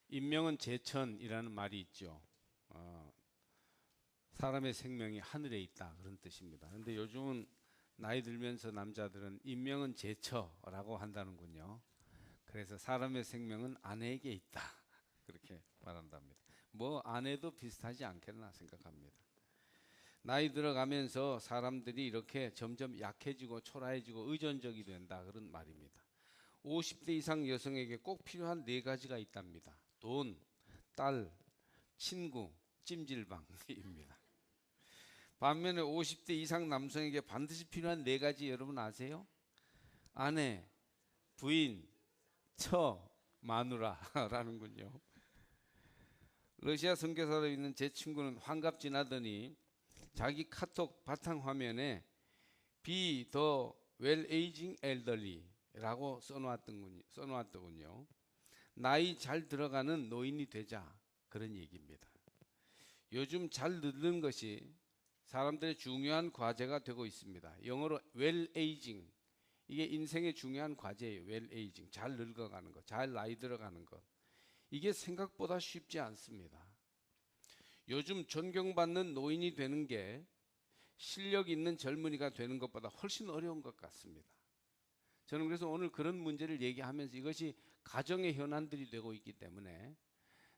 인명은 제천이라는 말이 있죠. 사람의 생명이 하늘에 있다 그런 뜻입니다. 그런데 요즘은 나이 들면서 남자들은 인명은 제처라고 한다는군요. 그래서 사람의 생명은 아내에게 있다 그렇게 말한답니다. 뭐 아내도 비슷하지 않겠나 생각합니다. 나이 들어가면서 사람들이 이렇게 점점 약해지고 초라해지고 의존적이 된다 그런 말입니다. 50대 이상 여성에게 꼭 필요한 네 가지가 있답니다. 돈, 딸, 친구, 찜질방입니다. 반면에 50대 이상 남성에게 반드시 필요한 네 가지 여러분 아세요? 아내, 부인, 처, 마누라라는군요. 러시아 선교사로 있는 제 친구는 환갑 지나더니 자기 카톡 바탕화면에 Be the well-aging elderly라고 써놓았더군요. 나이 잘 들어가는 노인이 되자 그런 얘기입니다. 요즘 잘 늙는 것이 사람들의 중요한 과제가 되고 있습니다. 영어로 well-aging, 이게 인생의 중요한 과제예요. well-aging, 잘 늙어가는 것, 잘 나이 들어가는 것. 이게 생각보다 쉽지 않습니다. 요즘 존경받는 노인이 되는 게 실력 있는 젊은이가 되는 것보다 훨씬 어려운 것 같습니다. 저는 그래서 오늘 그런 문제를 얘기하면서 이것이 가정의 현안들이 되고 있기 때문에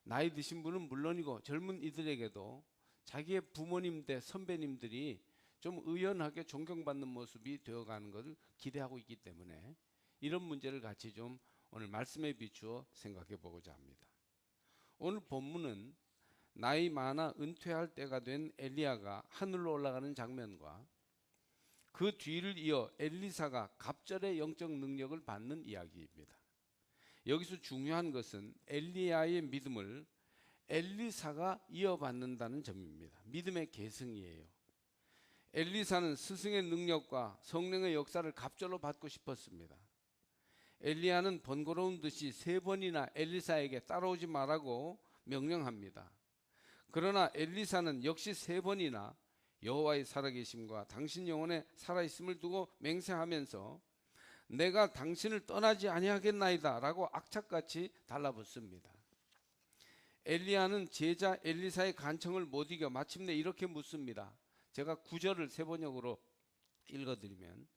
나이 드신 분은 물론이고 젊은 이들에게도 자기의 부모님들, 선배님들이 좀 의연하게 존경받는 모습이 되어가는 것을 기대하고 있기 때문에 이런 문제를 같이 좀 오늘 말씀에 비추어 생각해 보고자 합니다. 오늘 본문은 나이 많아 은퇴할 때가 된 엘리야가 하늘로 올라가는 장면과 그 뒤를 이어 엘리사가 갑절의 영적 능력을 받는 이야기입니다. 여기서 중요한 것은 엘리야의 믿음을 엘리사가 이어받는다는 점입니다. 믿음의 계승이에요. 엘리사는 스승의 능력과 성령의 역사를 갑절로 받고 싶었습니다. 엘리야는 번거로운 듯이 3번이나 엘리사에게 따라오지 말라고 명령합니다. 그러나 엘리사는 역시 3번이나 여호와의 살아계심과 당신 영혼에 살아있음을 두고 맹세하면서 내가 당신을 떠나지 아니하겠나이다 라고 악착같이 달라붙습니다. 엘리야는 제자 엘리사의 간청을 못 이겨 마침내 이렇게 묻습니다. 제가 9절을 세번역으로 읽어드리면,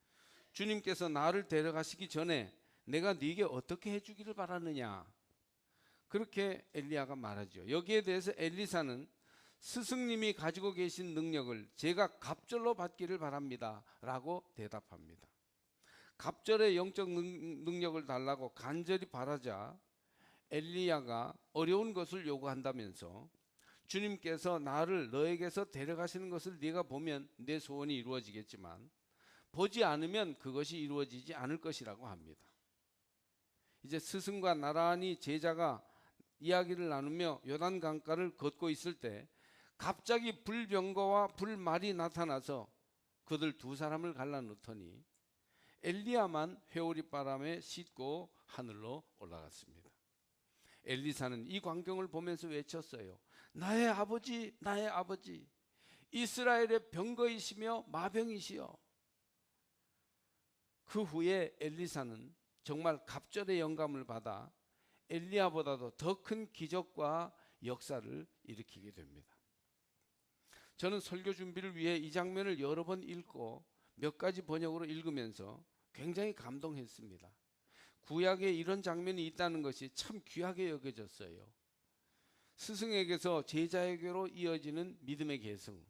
주님께서 나를 데려가시기 전에 내가 네게 어떻게 해주기를 바라느냐, 그렇게 엘리야가 말하죠. 여기에 대해서 엘리사는 스승님이 가지고 계신 능력을 제가 갑절로 받기를 바랍니다 라고 대답합니다. 갑절의 영적 능력을 달라고 간절히 바라자 엘리야가 어려운 것을 요구한다면서 주님께서 나를 너에게서 데려가시는 것을 네가 보면 내 소원이 이루어지겠지만 보지 않으면 그것이 이루어지지 않을 것이라고 합니다. 이제 스승과 나란히 제자가 이야기를 나누며 요단 강가를 걷고 있을 때 갑자기 불병거와 불말이 나타나서 그들 두 사람을 갈라놓더니 엘리야만 회오리 바람에 싣고 하늘로 올라갔습니다. 엘리사는 이 광경을 보면서 외쳤어요. 나의 아버지, 나의 아버지, 이스라엘의 병거이시며 마병이시여. 그 후에 엘리사는 정말 갑절의 영감을 받아 엘리야보다도 더 큰 기적과 역사를 일으키게 됩니다. 저는 설교 준비를 위해 이 장면을 여러 번 읽고 몇 가지 번역으로 읽으면서 굉장히 감동했습니다. 구약에 이런 장면이 있다는 것이 참 귀하게 여겨졌어요. 스승에게서 제자에게로 이어지는 믿음의 계승,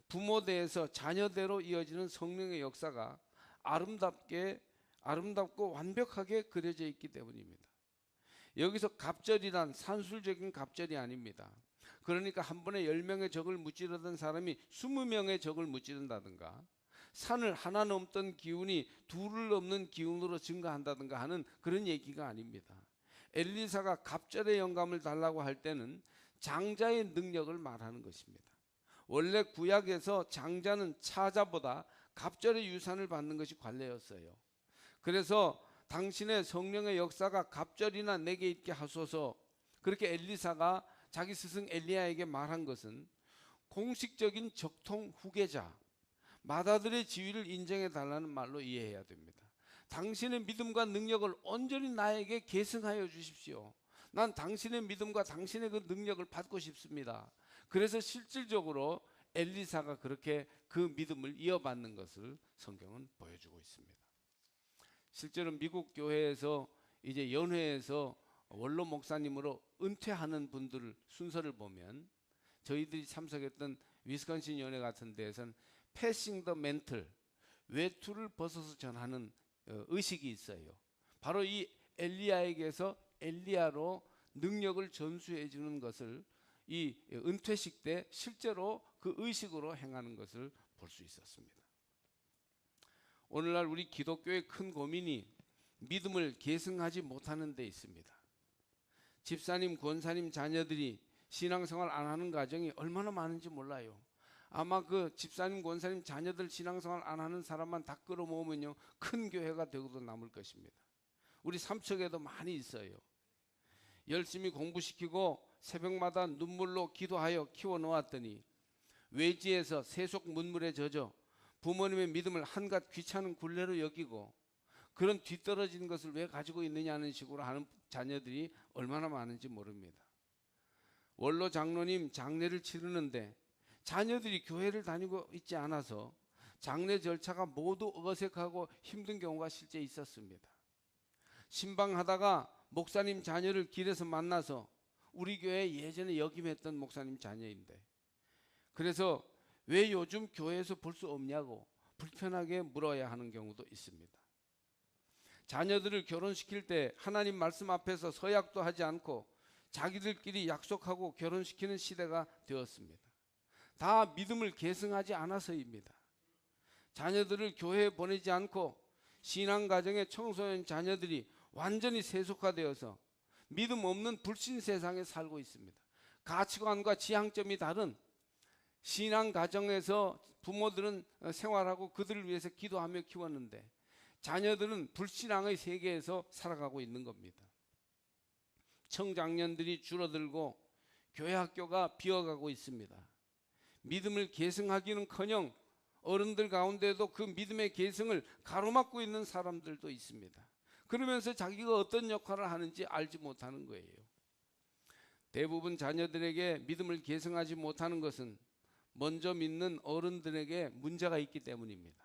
부모대에서 자녀대로 이어지는 성령의 역사가 아름답고 완벽하게 그려져 있기 때문입니다. 여기서 갑절이란 산술적인 갑절이 아닙니다. 그러니까 한 번에 10명의 적을 무찌르던 사람이 20명의 적을 무찌른다든가, 산을 하나 넘던 기운이 둘을 넘는 기운으로 증가한다든가 하는 그런 얘기가 아닙니다. 엘리사가 갑절의 영감을 달라고 할 때는 장자의 능력을 말하는 것입니다. 원래 구약에서 장자는 차자보다 갑절의 유산을 받는 것이 관례였어요. 그래서 당신의 성령의 역사가 갑절이나 내게 있게 하소서, 그렇게 엘리사가 자기 스승 엘리야에게 말한 것은 공식적인 적통 후계자, 맏아들의 지위를 인정해 달라는 말로 이해해야 됩니다. 당신의 믿음과 능력을 온전히 나에게 계승하여 주십시오. 난 당신의 믿음과 당신의 그 능력을 받고 싶습니다. 그래서 실질적으로 엘리사가 그렇게 그 믿음을 이어받는 것을 성경은 보여주고 있습니다. 실제로 미국 교회에서 이제 연회에서 원로 목사님으로 은퇴하는 분들 순서를 보면 저희들이 참석했던 위스콘신 연회 같은 데에서는 패싱 더 멘틀, 외투를 벗어서 전하는 의식이 있어요. 바로 이 엘리야에게서 엘리야로 능력을 전수해 주는 것을 이 은퇴식 때 실제로 그 의식으로 행하는 것을 볼 수 있었습니다. 오늘날 우리 기독교의 큰 고민이 믿음을 계승하지 못하는 데 있습니다. 집사님, 권사님 자녀들이 신앙생활 안 하는 가정이 얼마나 많은지 몰라요. 아마 그 집사님, 권사님 자녀들 신앙생활 안 하는 사람만 다 끌어모으면요, 큰 교회가 되고도 남을 것입니다. 우리 삼척에도 많이 있어요. 열심히 공부시키고 새벽마다 눈물로 기도하여 키워놓았더니 외지에서 세속 문물에 젖어 부모님의 믿음을 한갓 귀찮은 굴레로 여기고 그런 뒤떨어진 것을 왜 가지고 있느냐는 식으로 하는 자녀들이 얼마나 많은지 모릅니다. 원로 장로님 장례를 치르는데 자녀들이 교회를 다니고 있지 않아서 장례 절차가 모두 어색하고 힘든 경우가 실제 있었습니다. 신방하다가 목사님 자녀를 길에서 만나서 우리 교회 예전에 역임했던 목사님 자녀인데 그래서 왜 요즘 교회에서 볼 수 없냐고 불편하게 물어야 하는 경우도 있습니다. 자녀들을 결혼시킬 때 하나님 말씀 앞에서 서약도 하지 않고 자기들끼리 약속하고 결혼시키는 시대가 되었습니다. 다 믿음을 계승하지 않아서입니다. 자녀들을 교회에 보내지 않고 신앙가정의 청소년 자녀들이 완전히 세속화되어서 믿음 없는 불신 세상에 살고 있습니다. 가치관과 지향점이 다른 신앙가정에서 부모들은 생활하고 그들을 위해서 기도하며 키웠는데 자녀들은 불신앙의 세계에서 살아가고 있는 겁니다. 청장년들이 줄어들고 교회 학교가 비어가고 있습니다. 믿음을 계승하기는커녕 어른들 가운데도 그 믿음의 계승을 가로막고 있는 사람들도 있습니다. 그러면서 자기가 어떤 역할을 하는지 알지 못하는 거예요. 대부분 자녀들에게 믿음을 계승하지 못하는 것은 먼저 믿는 어른들에게 문제가 있기 때문입니다.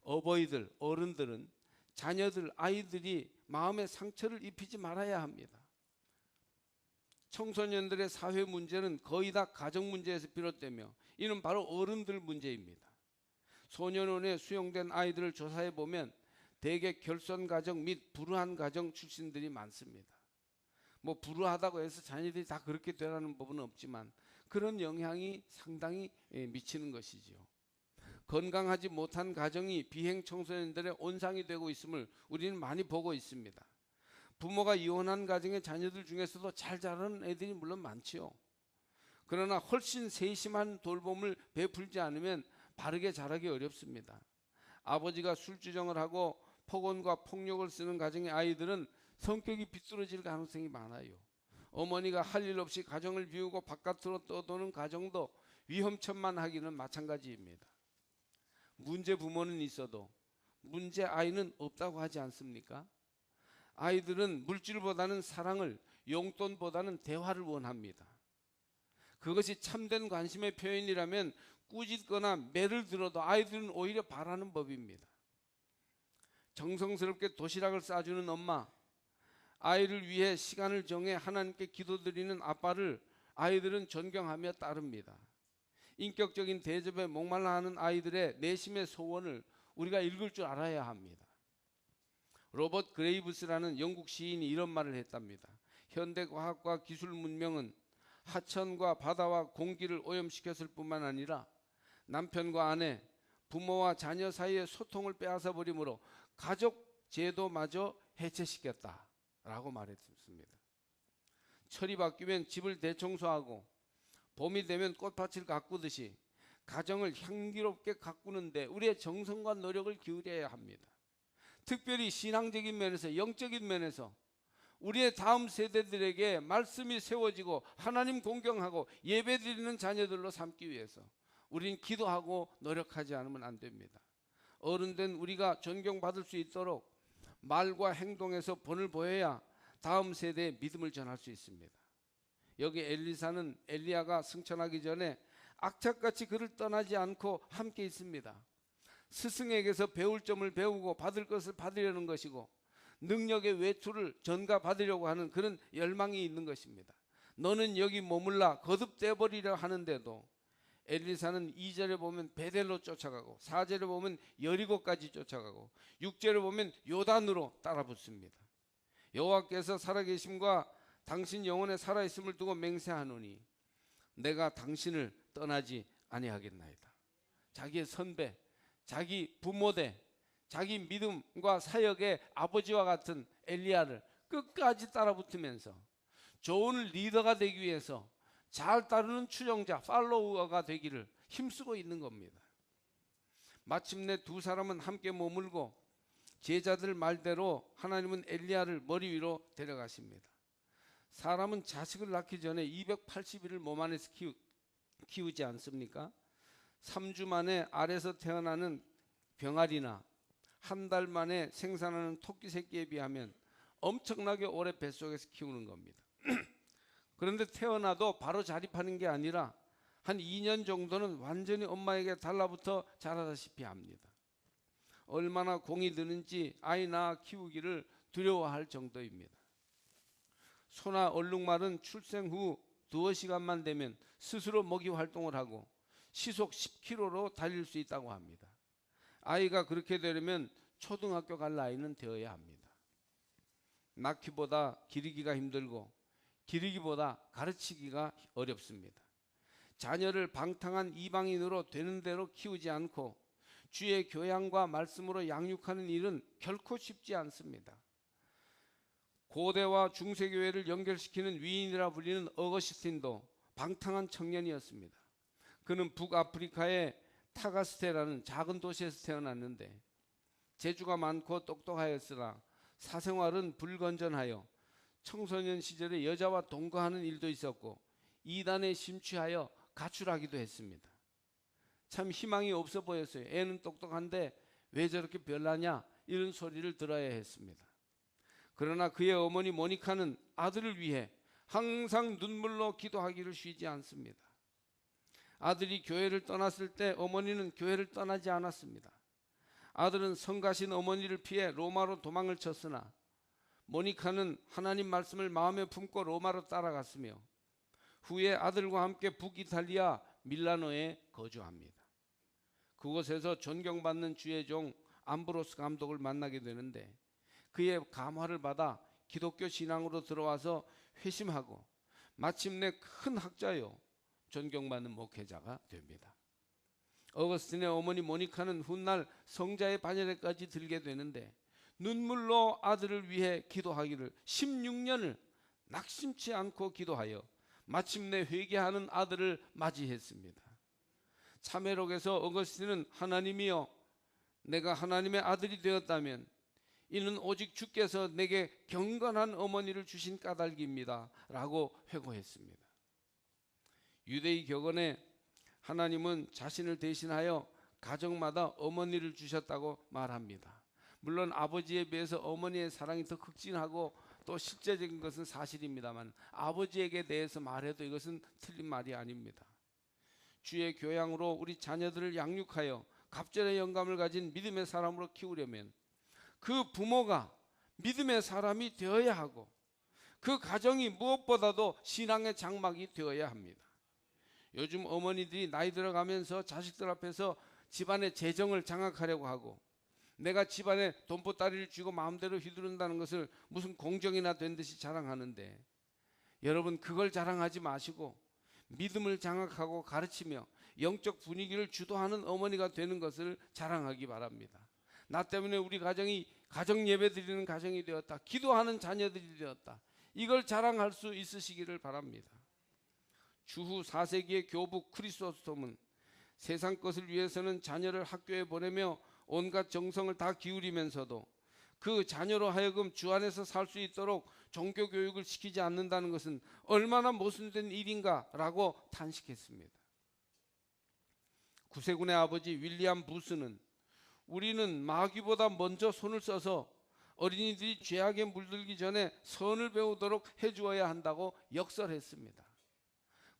어버이들, 어른들은 자녀들, 아이들이 마음에 상처를 입히지 말아야 합니다. 청소년들의 사회 문제는 거의 다 가정 문제에서 비롯되며 이는 바로 어른들 문제입니다. 소년원에 수용된 아이들을 조사해 보면 대개 결손 가정 및 불우한 가정 출신들이 많습니다. 뭐 불우하다고 해서 자녀들이 다 그렇게 되라는 법은 없지만 그런 영향이 상당히 미치는 것이지요. 건강하지 못한 가정이 비행 청소년들의 온상이 되고 있음을 우리는 많이 보고 있습니다. 부모가 이혼한 가정의 자녀들 중에서도 잘 자라는 애들이 물론 많지요. 그러나 훨씬 세심한 돌봄을 베풀지 않으면 바르게 자라기 어렵습니다. 아버지가 술주정을 하고 폭언과 폭력을 쓰는 가정의 아이들은 성격이 비뚤어질 가능성이 많아요. 어머니가 할 일 없이 가정을 비우고 바깥으로 떠도는 가정도 위험천만하기는 마찬가지입니다. 문제 부모는 있어도 문제 아이는 없다고 하지 않습니까? 아이들은 물질보다는 사랑을, 용돈보다는 대화를 원합니다. 그것이 참된 관심의 표현이라면 꾸짖거나 매를 들어도 아이들은 오히려 바라는 법입니다. 정성스럽게 도시락을 싸주는 엄마, 아이를 위해 시간을 정해 하나님께 기도드리는 아빠를 아이들은 존경하며 따릅니다. 인격적인 대접에 목말라 하는 아이들의 내심의 소원을 우리가 읽을 줄 알아야 합니다. 로버트 그레이브스라는 영국 시인이 이런 말을 했답니다. 현대 과학과 기술 문명은 하천과 바다와 공기를 오염시켰을 뿐만 아니라 남편과 아내, 부모와 자녀 사이의 소통을 빼앗아 버리므로 가족 제도마저 해체시켰다라고 말했습니다. 철이 바뀌면 집을 대청소하고 봄이 되면 꽃밭을 가꾸듯이 가정을 향기롭게 가꾸는데 우리의 정성과 노력을 기울여야 합니다. 특별히 신앙적인 면에서, 영적인 면에서 우리의 다음 세대들에게 말씀이 세워지고 하나님 공경하고 예배드리는 자녀들로 삼기 위해서 우리는 기도하고 노력하지 않으면 안 됩니다. 어른된 우리가 존경받을 수 있도록 말과 행동에서 본을 보여야 다음 세대에 믿음을 전할 수 있습니다. 여기 엘리사는 엘리야가 승천하기 전에 악착같이 그를 떠나지 않고 함께 있습니다. 스승에게서 배울 점을 배우고 받을 것을 받으려는 것이고 능력의 외투를 전가받으려고 하는 그런 열망이 있는 것입니다. 너는 여기 머물라 거듭돼 버리려 하는데도 엘리사는 2절에 보면 베델로 쫓아가고 4절에 보면 여리고까지 쫓아가고 6절에 보면 요단으로 따라붙습니다. 여호와께서 살아계심과 당신 영혼에 살아있음을 두고 맹세하노니 내가 당신을 떠나지 아니하겠나이다. 자기의 선배, 자기 부모대, 자기 믿음과 사역의 아버지와 같은 엘리야를 끝까지 따라붙으면서 좋은 리더가 되기 위해서 잘 따르는 추종자, 팔로워가 되기를 힘쓰고 있는 겁니다. 마침내 두 사람은 함께 머물고 제자들 말대로 하나님은 엘리야를 머리 위로 데려가십니다. 사람은 자식을 낳기 전에 280일을 몸 안에서 키우지 않습니까? 3주 만에 알에서 태어나는 병아리나 한 달 만에 생산하는 토끼 새끼에 비하면 엄청나게 오래 뱃속에서 키우는 겁니다. 그런데 태어나도 바로 자립하는 게 아니라 한 2년 정도는 완전히 엄마에게 달라붙어 자라다시피 합니다. 얼마나 공이 드는지 아이 낳아 키우기를 두려워할 정도입니다. 소나 얼룩말은 출생 후 두어 시간만 되면 스스로 먹이 활동을 하고 시속 10km로 달릴 수 있다고 합니다. 아이가 그렇게 되려면 초등학교 갈 나이는 되어야 합니다. 낳기보다 기르기가 힘들고 기르기보다 가르치기가 어렵습니다. 자녀를 방탕한 이방인으로 되는 대로 키우지 않고 주의 교양과 말씀으로 양육하는 일은 결코 쉽지 않습니다. 고대와 중세교회를 연결시키는 위인이라 불리는 어거스틴도 방탕한 청년이었습니다. 그는 북아프리카의 타가스테라는 작은 도시에서 태어났는데 재주가 많고 똑똑하였으나 사생활은 불건전하여 청소년 시절에 여자와 동거하는 일도 있었고 이단에 심취하여 가출하기도 했습니다. 참 희망이 없어 보였어요. 애는 똑똑한데 왜 저렇게 별나냐 이런 소리를 들어야 했습니다. 그러나 그의 어머니 모니카는 아들을 위해 항상 눈물로 기도하기를 쉬지 않습니다. 아들이 교회를 떠났을 때 어머니는 교회를 떠나지 않았습니다. 아들은 성가신 어머니를 피해 로마로 도망을 쳤으나 모니카는 하나님 말씀을 마음에 품고 로마로 따라갔으며 후에 아들과 함께 북이탈리아 밀라노에 거주합니다. 그곳에서 존경받는 주의 종 암브로스 감독을 만나게 되는데 그의 감화를 받아 기독교 신앙으로 들어와서 회심하고 마침내 큰 학자요 존경받는 목회자가 됩니다. 어거스틴의 어머니 모니카는 훗날 성자의 반열에까지 들게 되는데 눈물로 아들을 위해 기도하기를 16년을 낙심치 않고 기도하여 마침내 회개하는 아들을 맞이했습니다. 참회록에서 어거스틴은 하나님이여 내가 하나님의 아들이 되었다면 이는 오직 주께서 내게 경건한 어머니를 주신 까닭입니다 라고 회고했습니다. 유대의 격언에 하나님은 자신을 대신하여 가정마다 어머니를 주셨다고 말합니다. 물론 아버지에 비해서 어머니의 사랑이 더 극진하고 또 실제적인 것은 사실입니다만 아버지에게 대해서 말해도 이것은 틀린 말이 아닙니다. 주의 교양으로 우리 자녀들을 양육하여 갑절의 영감을 가진 믿음의 사람으로 키우려면 그 부모가 믿음의 사람이 되어야 하고 그 가정이 무엇보다도 신앙의 장막이 되어야 합니다. 요즘 어머니들이 나이 들어가면서 자식들 앞에서 집안의 재정을 장악하려고 하고 내가 집안에 돈보따리를 쥐고 마음대로 휘두른다는 것을 무슨 공정이나 된 듯이 자랑하는데 여러분 그걸 자랑하지 마시고 믿음을 장악하고 가르치며 영적 분위기를 주도하는 어머니가 되는 것을 자랑하기 바랍니다. 나 때문에 우리 가정이 가정 예배 드리는 가정이 되었다. 기도하는 자녀들이 되었다. 이걸 자랑할 수 있으시기를 바랍니다. 주후 4세기의 교부 크리소스톰은 세상 것을 위해서는 자녀를 학교에 보내며 온갖 정성을 다 기울이면서도 그 자녀로 하여금 주 안에서 살 수 있도록 종교 교육을 시키지 않는다는 것은 얼마나 모순된 일인가 라고 탄식했습니다. 구세군의 아버지 윌리엄 부스는 우리는 마귀보다 먼저 손을 써서 어린이들이 죄악에 물들기 전에 선을 배우도록 해주어야 한다고 역설했습니다.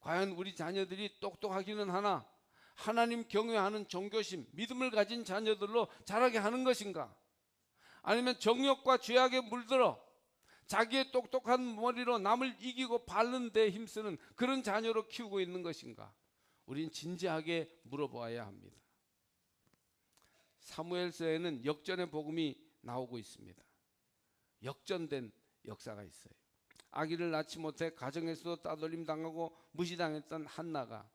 과연 우리 자녀들이 똑똑하기는 하나 하나님 경외하는 종교심, 믿음을 가진 자녀들로 자라게 하는 것인가? 아니면 정욕과 죄악에 물들어 자기의 똑똑한 머리로 남을 이기고 바른 데 힘쓰는 그런 자녀로 키우고 있는 것인가? 우린 진지하게 물어보아야 합니다. 사무엘서에는 역전의 복음이 나오고 있습니다. 역전된 역사가 있어요. 아기를 낳지 못해 가정에서도 따돌림 당하고 무시당했던 한나가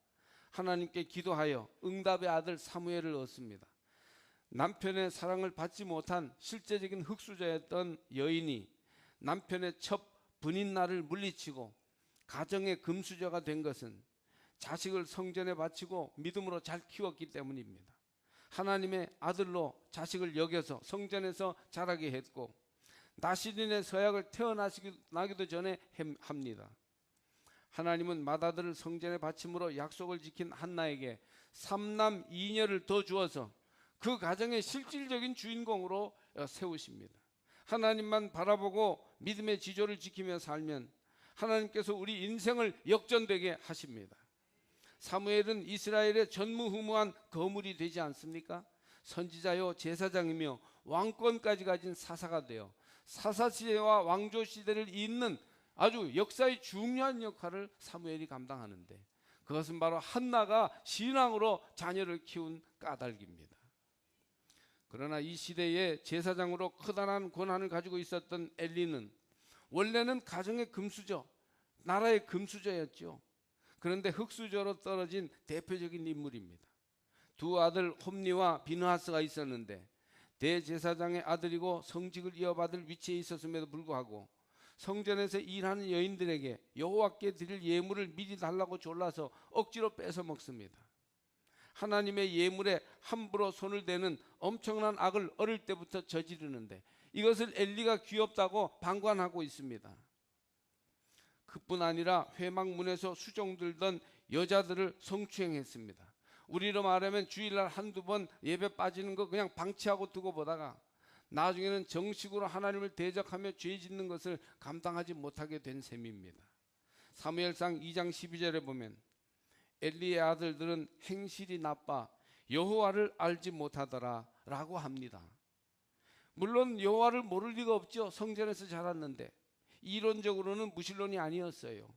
하나님께 기도하여 응답의 아들 사무엘을 얻습니다. 남편의 사랑을 받지 못한 실제적인 흙수저였던 여인이 남편의 첫 분인날을 물리치고 가정의 금수저가 된 것은 자식을 성전에 바치고 믿음으로 잘 키웠기 때문입니다. 하나님의 아들로 자식을 여겨서 성전에서 자라게 했고 나시린의 서약을 태어나기도 전에 합니다. 하나님은 맏아들을 성전에 바침으로 약속을 지킨 한나에게 3남 2녀를 더 주어서 그 가정의 실질적인 주인공으로 세우십니다. 하나님만 바라보고 믿음의 지조를 지키며 살면 하나님께서 우리 인생을 역전되게 하십니다. 사무엘은 이스라엘의 전무후무한 거물이 되지 않습니까? 선지자요 제사장이며 왕권까지 가진 사사가 되어 사사시대와 왕조시대를 잇는 아주 역사의 중요한 역할을 사무엘이 감당하는데 그것은 바로 한나가 신앙으로 자녀를 키운 까닭입니다. 그러나 이 시대에 제사장으로 커다란 권한을 가지고 있었던 엘리는 원래는 가정의 금수저, 나라의 금수저였죠. 그런데 흙수저로 떨어진 대표적인 인물입니다. 두 아들 홈니와 비느하스가 있었는데 대제사장의 아들이고 성직을 이어받을 위치에 있었음에도 불구하고 성전에서 일하는 여인들에게 여호와께 드릴 예물을 미리 달라고 졸라서 억지로 뺏어 먹습니다. 하나님의 예물에 함부로 손을 대는 엄청난 악을 어릴 때부터 저지르는데 이것을 엘리가 귀엽다고 방관하고 있습니다. 그뿐 아니라 회막문에서 수종 들던 여자들을 성추행했습니다. 우리로 말하면 주일날 한두 번 예배 빠지는 거 그냥 방치하고 두고 보다가 나중에는 정식으로 하나님을 대적하며 죄 짓는 것을 감당하지 못하게 된 셈입니다. 사무엘상 2장 12절에 보면 엘리의 아들들은 행실이 나빠 여호와를 알지 못하더라 라고 합니다. 물론 여호와를 모를 리가 없죠. 성전에서 자랐는데 이론적으로는 무신론이 아니었어요.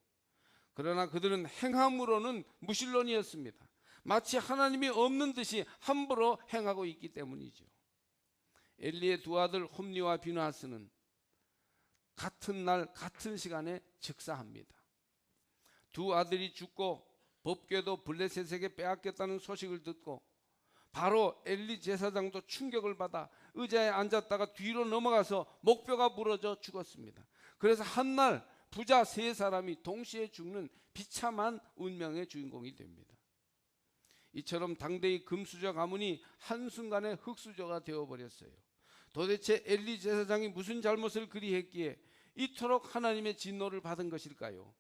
그러나 그들은 행함으로는 무신론이었습니다. 마치 하나님이 없는 듯이 함부로 행하고 있기 때문이죠. 엘리의 두 아들 홈니와 비느하스는 같은 날 같은 시간에 즉사합니다. 두 아들이 죽고 법궤도 블레셋에게 빼앗겼다는 소식을 듣고 바로 엘리 제사장도 충격을 받아 의자에 앉았다가 뒤로 넘어가서 목뼈가 부러져 죽었습니다. 그래서 한날 부자 세 사람이 동시에 죽는 비참한 운명의 주인공이 됩니다. 이처럼 당대의 금수저 가문이 한순간에 흙수저가 되어버렸어요. 도대체 엘리 제사장이 무슨 잘못을 그리 했기에 이토록 하나님의 진노를 받은 것일까요?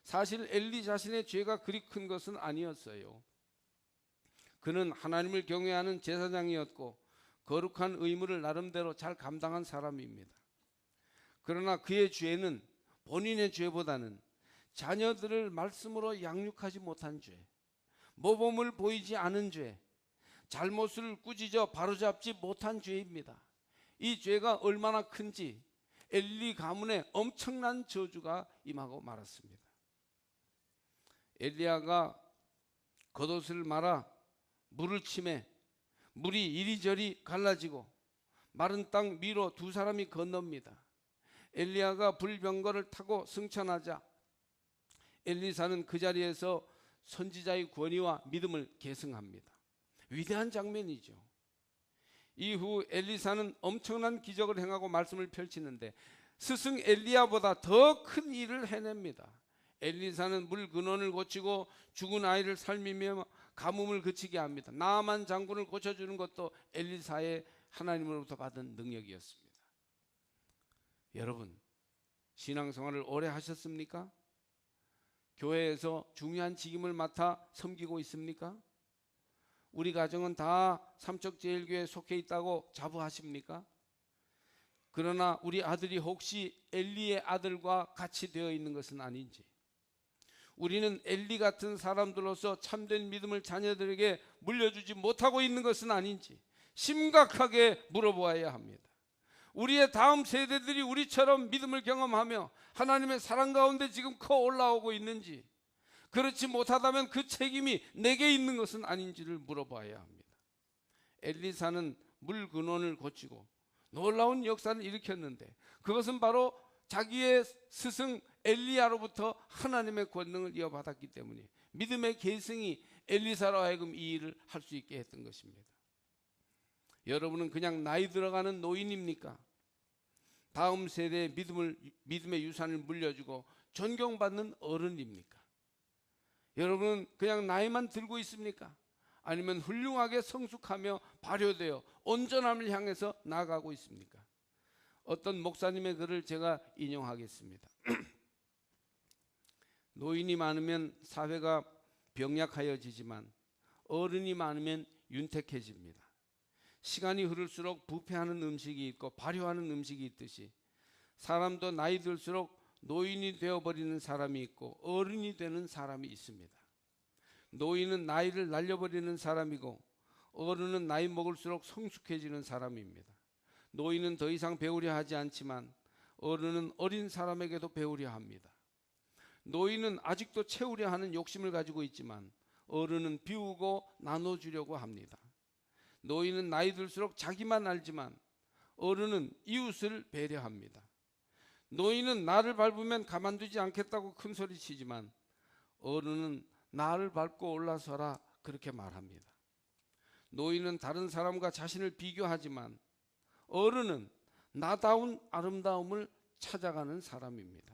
사실 엘리 자신의 죄가 그리 큰 것은 아니었어요. 그는 하나님을 경외하는 제사장이었고 거룩한 의무를 나름대로 잘 감당한 사람입니다. 그러나 그의 죄는 본인의 죄보다는 자녀들을 말씀으로 양육하지 못한 죄, 모범을 보이지 않은 죄, 잘못을 꾸짖어 바로잡지 못한 죄입니다. 이 죄가 얼마나 큰지 엘리 가문에 엄청난 저주가 임하고 말았습니다. 엘리야가 겉옷을 말아 물을 치매 물이 이리저리 갈라지고 마른 땅 위로 두 사람이 건넙니다. 엘리야가 불병거를 타고 승천하자 엘리사는 그 자리에서 선지자의 권위와 믿음을 계승합니다. 위대한 장면이죠. 이후 엘리사는 엄청난 기적을 행하고 말씀을 펼치는데 스승 엘리야보다 더 큰 일을 해냅니다. 엘리사는 물 근원을 고치고 죽은 아이를 살리며 가뭄을 그치게 합니다. 나아만 장군을 고쳐주는 것도 엘리사의 하나님으로부터 받은 능력이었습니다. 여러분, 신앙생활을 오래 하셨습니까? 교회에서 중요한 직임을 맡아 섬기고 있습니까? 우리 가정은 다 삼척제일교회에 속해 있다고 자부하십니까? 그러나 우리 아들이 혹시 엘리의 아들과 같이 되어 있는 것은 아닌지, 우리는 엘리 같은 사람들로서 참된 믿음을 자녀들에게 물려주지 못하고 있는 것은 아닌지 심각하게 물어보아야 합니다. 우리의 다음 세대들이 우리처럼 믿음을 경험하며 하나님의 사랑 가운데 지금 커 올라오고 있는지, 그렇지 못하다면 그 책임이 내게 있는 것은 아닌지를 물어봐야 합니다. 엘리사는 물 근원을 고치고 놀라운 역사를 일으켰는데 그것은 바로 자기의 스승 엘리야로부터 하나님의 권능을 이어받았기 때문에 믿음의 계승이 엘리사로 하여금 이 일을 할 수 있게 했던 것입니다. 여러분은 그냥 나이 들어가는 노인입니까? 다음 세대에 믿음의 유산을 물려주고 존경받는 어른입니까? 여러분은 그냥 나이만 들고 있습니까? 아니면 훌륭하게 성숙하며 발효되어 온전함을 향해서 나아가고 있습니까? 어떤 목사님의 글을 제가 인용하겠습니다. 노인이 많으면 사회가 병약하여지지만 어른이 많으면 윤택해집니다. 시간이 흐를수록 부패하는 음식이 있고 발효하는 음식이 있듯이 사람도 나이 들수록 노인이 되어버리는 사람이 있고 어른이 되는 사람이 있습니다. 노인은 나이를 날려버리는 사람이고 어른은 나이 먹을수록 성숙해지는 사람입니다. 노인은 더 이상 배우려 하지 않지만 어른은 어린 사람에게도 배우려 합니다. 노인은 아직도 채우려 하는 욕심을 가지고 있지만 어른은 비우고 나눠주려고 합니다. 노인은 나이 들수록 자기만 알지만 어른은 이웃을 배려합니다. 노인은 나를 밟으면 가만두지 않겠다고 큰 소리 치지만 어른은 나를 밟고 올라서라 그렇게 말합니다. 노인은 다른 사람과 자신을 비교하지만 어른은 나다운 아름다움을 찾아가는 사람입니다.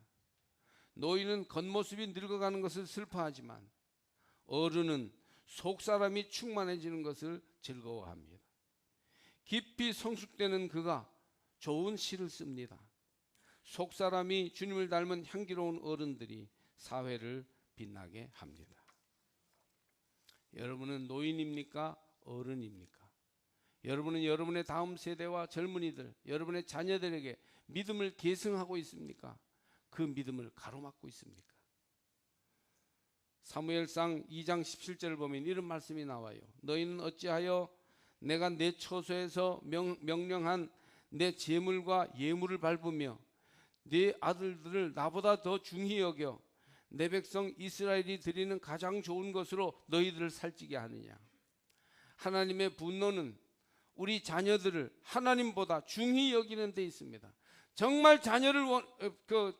노인은 겉모습이 늙어가는 것을 슬퍼하지만 어른은 속사람이 충만해지는 것을 즐거워합니다. 깊이 성숙되는 그가 좋은 시를 씁니다. 속사람이 주님을 닮은 향기로운 어른들이 사회를 빛나게 합니다. 여러분은 노인입니까? 어른입니까? 여러분은 여러분의 다음 세대와 젊은이들, 여러분의 자녀들에게 믿음을 계승하고 있습니까? 그 믿음을 가로막고 있습니까? 사무엘상 2장 17절을 보면 이런 말씀이 나와요. 너희는 어찌하여 내가 내 처소에서 명령한 내 제물과 예물을 밟으며 네 아들들을 나보다 더 중히 여겨 내 백성 이스라엘이 드리는 가장 좋은 것으로 너희들을 살찌게 하느냐. 하나님의 분노는 우리 자녀들을 하나님보다 중히 여기는 데 있습니다. 정말 자녀를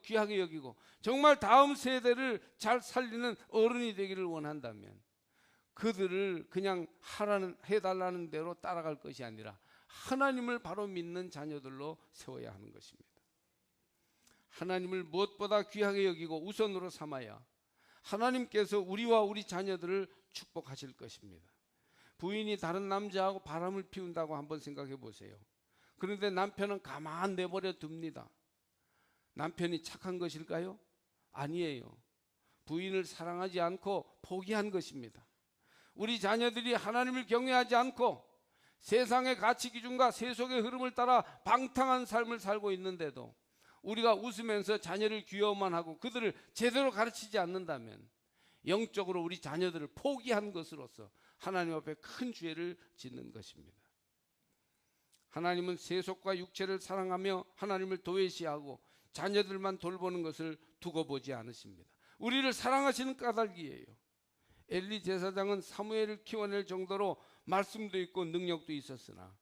귀하게 여기고 정말 다음 세대를 잘 살리는 어른이 되기를 원한다면 그들을 그냥 해달라는 대로 따라갈 것이 아니라 하나님을 바로 믿는 자녀들로 세워야 하는 것입니다. 하나님을 무엇보다 귀하게 여기고 우선으로 삼아야 하나님께서 우리와 우리 자녀들을 축복하실 것입니다. 부인이 다른 남자하고 바람을 피운다고 한번 생각해 보세요. 그런데 남편은 가만 내버려 둡니다. 남편이 착한 것일까요? 아니에요. 부인을 사랑하지 않고 포기한 것입니다. 우리 자녀들이 하나님을 경외하지 않고 세상의 가치 기준과 세속의 흐름을 따라 방탕한 삶을 살고 있는데도 우리가 웃으면서 자녀를 귀여워만 하고 그들을 제대로 가르치지 않는다면 영적으로 우리 자녀들을 포기한 것으로서 하나님 앞에 큰 죄를 짓는 것입니다. 하나님은 세속과 육체를 사랑하며 하나님을 도외시하고 자녀들만 돌보는 것을 두고 보지 않으십니다. 우리를 사랑하시는 까닭이에요. 엘리 제사장은 사무엘을 키워낼 정도로 말씀도 있고 능력도 있었으나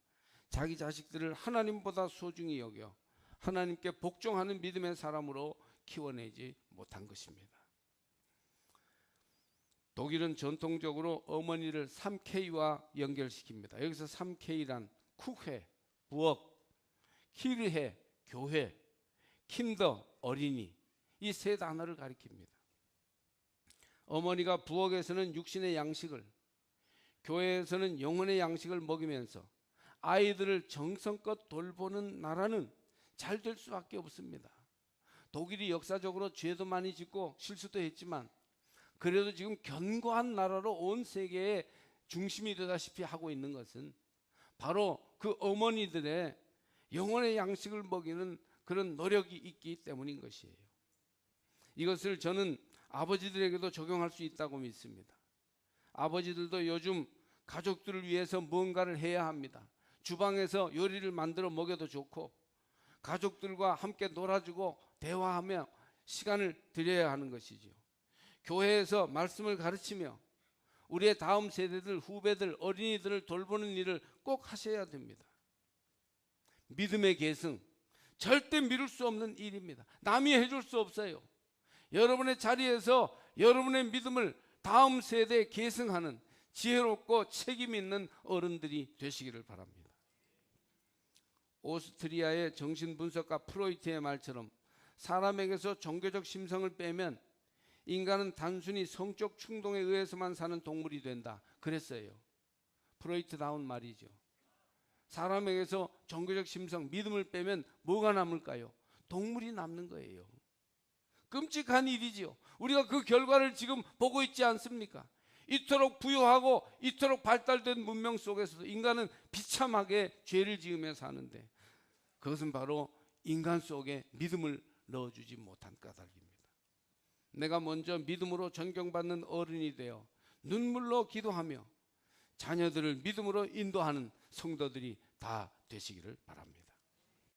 자기 자식들을 하나님보다 소중히 여겨 하나님께 복종하는 믿음의 사람으로 키워내지 못한 것입니다. 독일은 전통적으로 어머니를 3K와 연결시킵니다. 여기서 3K란 쿠회, 부엌, 키르해, 교회, 킨더, 어린이, 이 세 단어를 가리킵니다. 어머니가 부엌에서는 육신의 양식을, 교회에서는 영혼의 양식을 먹이면서 아이들을 정성껏 돌보는 나라는 잘 될 수밖에 없습니다. 독일이 역사적으로 죄도 많이 짓고 실수도 했지만 그래도 지금 견고한 나라로 온 세계의 중심이 되다시피 하고 있는 것은 바로 그 어머니들의 영혼의 양식을 먹이는 그런 노력이 있기 때문인 것이에요. 이것을 저는 아버지들에게도 적용할 수 있다고 믿습니다. 아버지들도 요즘 가족들을 위해서 무언가를 해야 합니다. 주방에서 요리를 만들어 먹여도 좋고, 가족들과 함께 놀아주고 대화하며 시간을 드려야 하는 것이지요. 교회에서 말씀을 가르치며 우리의 다음 세대들, 후배들, 어린이들을 돌보는 일을 꼭 하셔야 됩니다. 믿음의 계승, 절대 미룰 수 없는 일입니다. 남이 해줄 수 없어요. 여러분의 자리에서 여러분의 믿음을 다음 세대에 계승하는 지혜롭고 책임 있는 어른들이 되시기를 바랍니다. 오스트리아의 정신분석가 프로이트의 말처럼 사람에게서 종교적 심성을 빼면 인간은 단순히 성적 충동에 의해서만 사는 동물이 된다 그랬어요. 프로이트다운 말이죠. 사람에게서 종교적 심성, 믿음을 빼면 뭐가 남을까요? 동물이 남는 거예요. 끔찍한 일이지요. 우리가 그 결과를 지금 보고 있지 않습니까? 이토록 부유하고 이토록 발달된 문명 속에서도 인간은 비참하게 죄를 지으며 사는데, 그것은 바로 인간 속에 믿음을 넣어주지 못한 까닭입니다. 내가 먼저 믿음으로 존경받는 어른이 되어 눈물로 기도하며 자녀들을 믿음으로 인도하는 성도들이 다 되시기를 바랍니다.